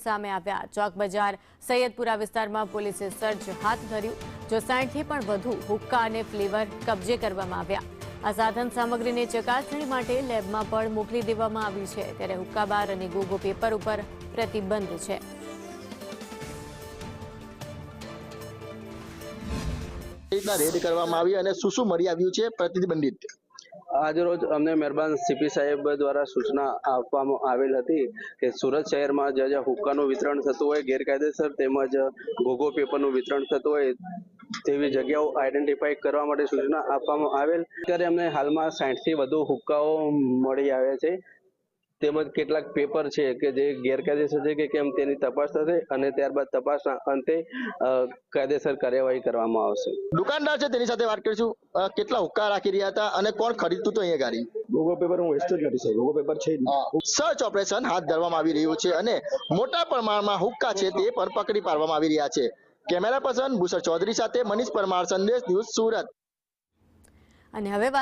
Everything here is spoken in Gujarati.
સામે આવ્યા। ચોક બજાર સૈયદપુરા વિસ્તારમાં પોલીસે સર્ચ હાથ ધર્યું। જો 60થી પણ વધુ હુક્કા અને ફ્લેવર કબજે કરવામાં આવ્યા। આ સાધન સામગ્રીને ચકાસણી માટે લેબમાં પણ મોકલી દેવામાં આવી છે। ત્યારે હુક્કા બાર અને ગોગો પેપર ઉપર પ્રતિબંધ છે। રેડ કરવામાં આવી અને શું મળી આવ્યું છે પ્રતિબંધિત? आज रोज अमने मेहरबान सीपी साहेब द्वारा सूचना आपवामां आवेल हती के सूरत शहर में ज्यां हुक्कानुं वितरण थतुं होय गैरकायदेसर तेमज गोगो पेपरनुं वितरण थतुं होय तेवी जग्याओ आइडेंटिफाई करवा माटे सूचना आपवामां आवेल। त्यारे अमने हालमां 60 थी वधु हुक्काओ मळी आव्या छे તેમજ કેટલાક પેપર છે કે જે ગેરકાયદેસર છે કે કેમ તેની તપાસ થશે અને ત્યારબાદ તપાસના અંતે કાયદેસર કાર્યવાહી કરવામાં આવશે। દુકાનદાર છે તેની સાથે વાત કરીશું। કેટલા હુક્કા રાખી રહ્યા હતા અને કોણ ખરીદતું તો અહીંયા ગાડી? ગોગો પેપર હું વેસ્ટ જ નથી સર, ગોગો પેપર છે જ નહીં। સર્ચ ઓપરેશન હાથ ધરવામાં આવી રહ્યું છે અને મોટા પ્રમાણમાં હુક્કા છે તે પણ પકડી પાડવામાં આવી રહ્યા છે। કેમેરા પર્સન ભૂષણ ચૌધરી સાથે મનીષ પરમાર, સંદેશ ન્યૂઝ, સુરત। અને હવે